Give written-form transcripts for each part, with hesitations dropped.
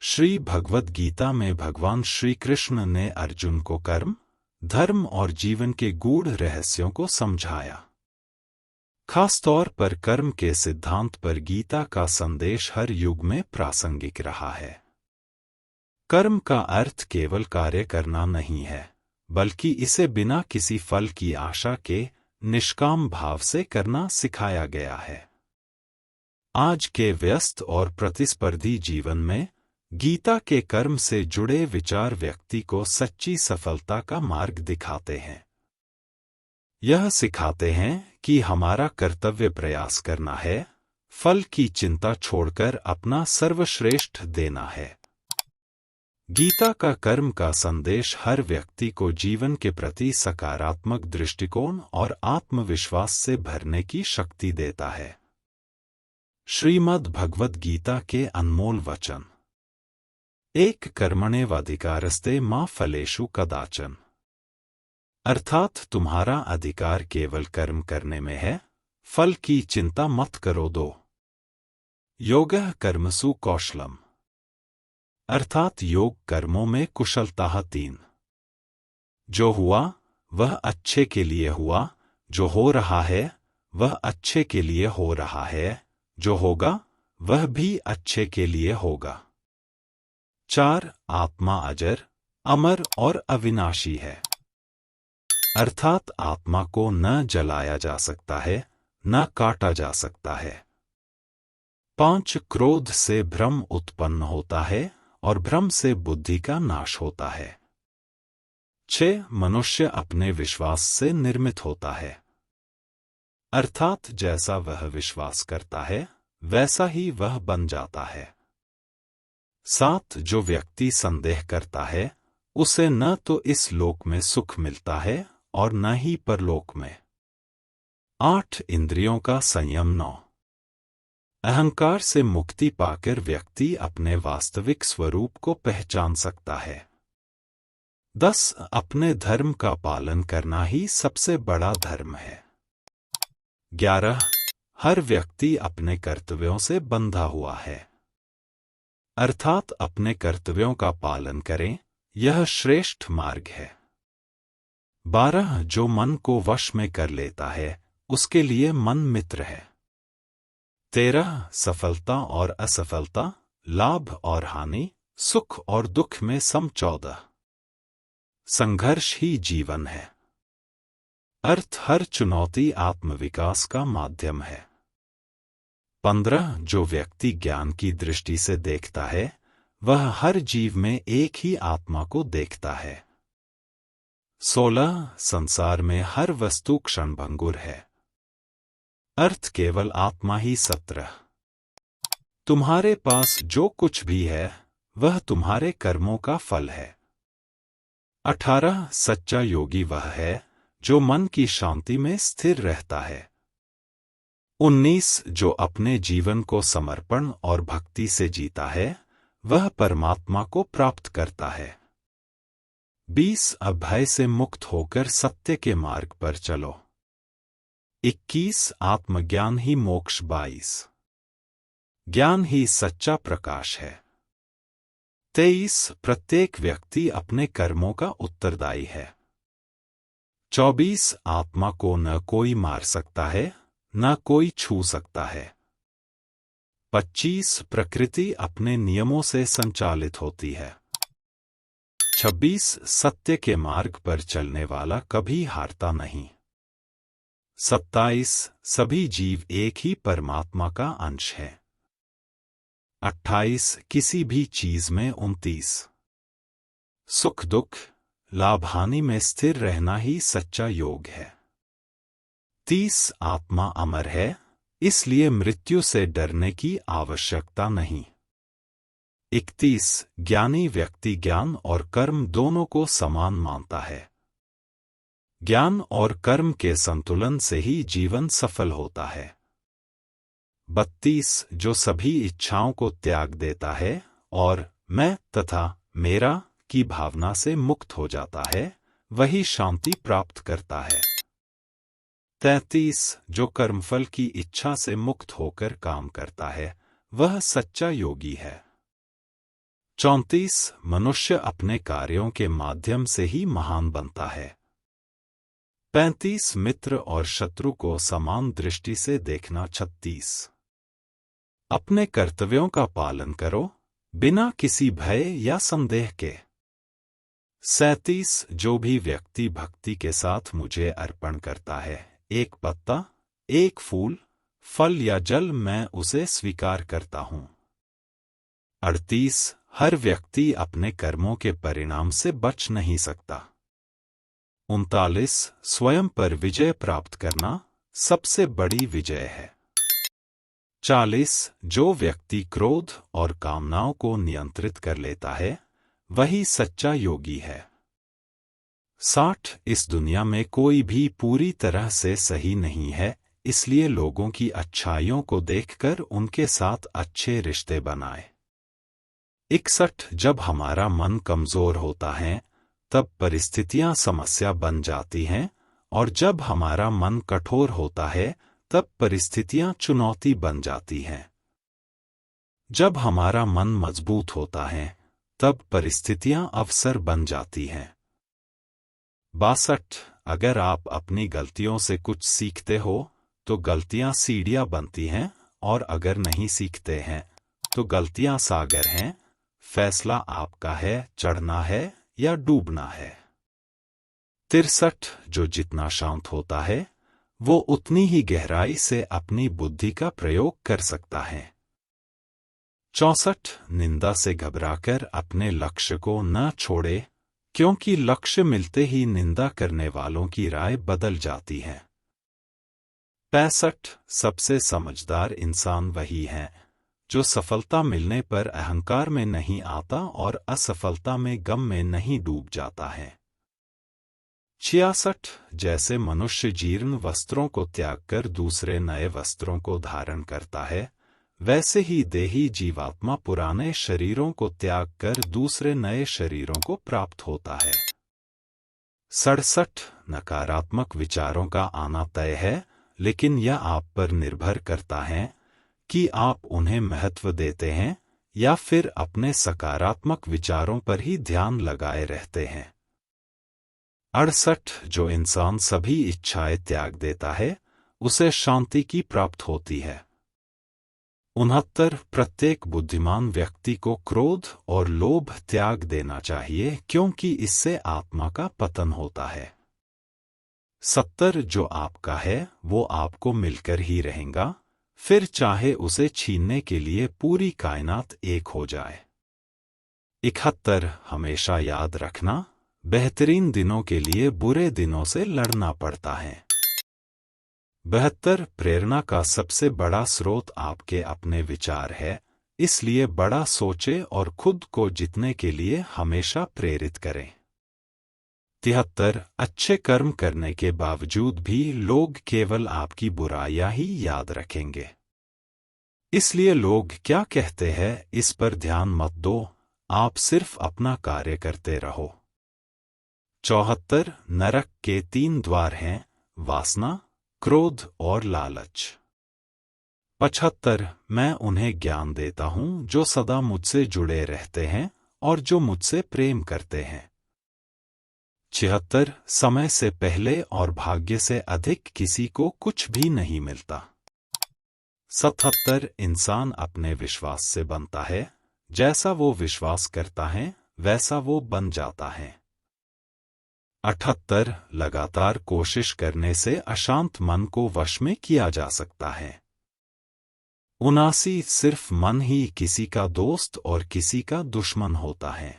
श्री भगवद गीता में भगवान श्री कृष्ण ने अर्जुन को कर्म, धर्म और जीवन के गूढ़ रहस्यों को समझाया। खासतौर पर कर्म के सिद्धांत पर गीता का संदेश हर युग में प्रासंगिक रहा है। कर्म का अर्थ केवल कार्य करना नहीं है, बल्कि इसे बिना किसी फल की आशा के निष्काम भाव से करना सिखाया गया है। आज के व्यस्त और प्रतिस्पर्धी जीवन में गीता के कर्म से जुड़े विचार व्यक्ति को सच्ची सफलता का मार्ग दिखाते हैं। यह सिखाते हैं कि हमारा कर्तव्य प्रयास करना है, फल की चिंता छोड़कर अपना सर्वश्रेष्ठ देना है। गीता का कर्म का संदेश हर व्यक्ति को जीवन के प्रति सकारात्मक दृष्टिकोण और आत्मविश्वास से भरने की शक्ति देता है। श्रीमद् भगवद गीता के अनमोल वचन। एक कर्मण्येवाधिकारस्ते मा फलेषु कदाचन। अर्थात तुम्हारा अधिकार केवल कर्म करने में है, फल की चिंता मत करो। दो योगः कर्मसु कौशलम। अर्थात योग कर्मों में कुशलता। तीन जो हुआ वह अच्छे के लिए हुआ, जो हो रहा है वह अच्छे के लिए हो रहा है, जो होगा वह भी अच्छे के लिए होगा। चार आत्मा अजर, अमर और अविनाशी है। अर्थात आत्मा को न जलाया जा सकता है, न काटा जा सकता है। पांच क्रोध से भ्रम उत्पन्न होता है और भ्रम से बुद्धि का नाश होता है। छह मनुष्य अपने विश्वास से निर्मित होता है। अर्थात जैसा वह विश्वास करता है वैसा ही वह बन जाता है। सात जो व्यक्ति संदेह करता है उसे न तो इस लोक में सुख मिलता है और न ही परलोक में। आठ इंद्रियों का संयम। नौ अहंकार से मुक्ति पाकर व्यक्ति अपने वास्तविक स्वरूप को पहचान सकता है। 10 अपने धर्म का पालन करना ही सबसे बड़ा धर्म है। 11 हर व्यक्ति अपने कर्तव्यों से बंधा हुआ है, अर्थात अपने कर्तव्यों का पालन करें, यह श्रेष्ठ मार्ग है। 12 जो मन को वश में कर लेता है उसके लिए मन मित्र है। 13 सफलता और असफलता, लाभ और हानि, सुख और दुख में सम। 14 संघर्ष ही जीवन है, अर्थ हर चुनौती आत्मविकास का माध्यम है। 15 जो व्यक्ति ज्ञान की दृष्टि से देखता है वह हर जीव में एक ही आत्मा को देखता है। 16 संसार में हर वस्तु क्षणभंगुर है, अर्थ केवल आत्मा ही सत्य। तुम्हारे पास जो कुछ भी है वह तुम्हारे कर्मों का फल है। 18 सच्चा योगी वह है जो मन की शांति में स्थिर रहता है। 19 जो अपने जीवन को समर्पण और भक्ति से जीता है वह परमात्मा को प्राप्त करता है। 20 अभय से मुक्त होकर सत्य के मार्ग पर चलो। 21 आत्मज्ञान ही मोक्ष। 22 ज्ञान ही सच्चा प्रकाश है। 23 प्रत्येक व्यक्ति अपने कर्मों का उत्तरदायी है। 24 आत्मा को न कोई मार सकता है न कोई छू सकता है। 25 प्रकृति अपने नियमों से संचालित होती है। 26 सत्य के मार्ग पर चलने वाला कभी हारता नहीं। 27 सभी जीव एक ही परमात्मा का अंश है। 28 किसी भी चीज में 29 सुख दुख, लाभ हानि में स्थिर रहना ही सच्चा योग है। 30 आत्मा अमर है, इसलिए मृत्यु से डरने की आवश्यकता नहीं। 31 ज्ञानी व्यक्ति ज्ञान और कर्म दोनों को समान मानता है। ज्ञान और कर्म के संतुलन से ही जीवन सफल होता है। 32 जो सभी इच्छाओं को त्याग देता है और मैं तथा मेरा की भावना से मुक्त हो जाता है वही शांति प्राप्त करता है। 33 जो कर्मफल की इच्छा से मुक्त होकर काम करता है वह सच्चा योगी है। 34 मनुष्य अपने कार्यों के माध्यम से ही महान बनता है। 35 मित्र और शत्रु को समान दृष्टि से देखना। 36 अपने कर्तव्यों का पालन करो बिना किसी भय या संदेह के। 37 जो भी व्यक्ति भक्ति के साथ मुझे अर्पण करता है, एक पत्ता, एक फूल, फल या जल, मैं उसे स्वीकार करता हूं। 38 हर व्यक्ति अपने कर्मों के परिणाम से बच नहीं सकता। 39 स्वयं पर विजय प्राप्त करना सबसे बड़ी विजय है। 40 जो व्यक्ति क्रोध और कामनाओं को नियंत्रित कर लेता है वही सच्चा योगी है। 60 इस दुनिया में कोई भी पूरी तरह से सही नहीं है, इसलिए लोगों की अच्छाइयों को देखकर उनके साथ अच्छे रिश्ते बनाएं। 61 जब हमारा मन कमजोर होता है तब परिस्थितियां समस्या बन जाती हैं, और जब हमारा मन कठोर होता है तब परिस्थितियां चुनौती बन जाती हैं। जब हमारा मन मजबूत होता है तब परिस्थितियां अवसर बन जाती हैं। 62 अगर आप अपनी गलतियों से कुछ सीखते हो तो गलतियां सीढ़ियां बनती हैं, और अगर नहीं सीखते हैं तो गलतियां सागर हैं। फैसला आपका है, चढ़ना है या डूबना है। 63 जो जितना शांत होता है वो उतनी ही गहराई से अपनी बुद्धि का प्रयोग कर सकता है। 64 निंदा से घबराकर अपने लक्ष्य को न छोड़े, क्योंकि लक्ष्य मिलते ही निंदा करने वालों की राय बदल जाती है। 65 सबसे समझदार इंसान वही है जो सफलता मिलने पर अहंकार में नहीं आता और असफलता में गम में नहीं डूब जाता है। 66 जैसे मनुष्य जीर्ण वस्त्रों को त्याग कर दूसरे नए वस्त्रों को धारण करता है, वैसे ही देही जीवात्मा पुराने शरीरों को त्याग कर दूसरे नए शरीरों को प्राप्त होता है। 67 नकारात्मक विचारों का आना तय है, लेकिन यह आप पर निर्भर करता है कि आप उन्हें महत्व देते हैं या फिर अपने सकारात्मक विचारों पर ही ध्यान लगाए रहते हैं। 68 जो इंसान सभी इच्छाएं त्याग देता है उसे शांति की प्राप्ति होती है। 69 प्रत्येक बुद्धिमान व्यक्ति को क्रोध और लोभ त्याग देना चाहिए, क्योंकि इससे आत्मा का पतन होता है। 70 जो आपका है वो आपको मिलकर ही रहेगा, फिर चाहे उसे छीनने के लिए पूरी कायनात एक हो जाए। 71 हमेशा याद रखना, बेहतरीन दिनों के लिए बुरे दिनों से लड़ना पड़ता है। 72 प्रेरणा का सबसे बड़ा स्रोत आपके अपने विचार है, इसलिए बड़ा सोचे और खुद को जीतने के लिए हमेशा प्रेरित करें। 73 अच्छे कर्म करने के बावजूद भी लोग केवल आपकी बुराइयां ही याद रखेंगे, इसलिए लोग क्या कहते हैं इस पर ध्यान मत दो, आप सिर्फ अपना कार्य करते रहो। 74 नरक के 3 द्वार हैं, वासना, क्रोध और लालच। 75 मैं उन्हें ज्ञान देता हूं जो सदा मुझसे जुड़े रहते हैं और जो मुझसे प्रेम करते हैं। 76 समय से पहले और भाग्य से अधिक किसी को कुछ भी नहीं मिलता। 77 इंसान अपने विश्वास से बनता है, जैसा वो विश्वास करता है वैसा वो बन जाता है। 78 लगातार कोशिश करने से अशांत मन को वश में किया जा सकता है। 79 सिर्फ मन ही किसी का दोस्त और किसी का दुश्मन होता है।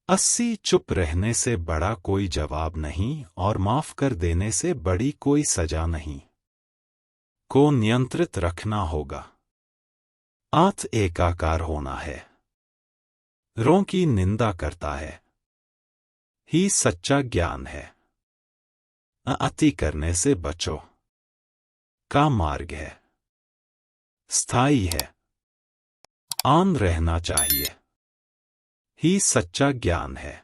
80 चुप रहने से बड़ा कोई जवाब नहीं और माफ कर देने से बड़ी कोई सजा नहीं। को नियंत्रित रखना होगा। आत्म एकाकार होना है। रों की निंदा करता है ही सच्चा ज्ञान है। अति करने से बचो का मार्ग है, स्थायी है। आन रहना चाहिए ही सच्चा ज्ञान है।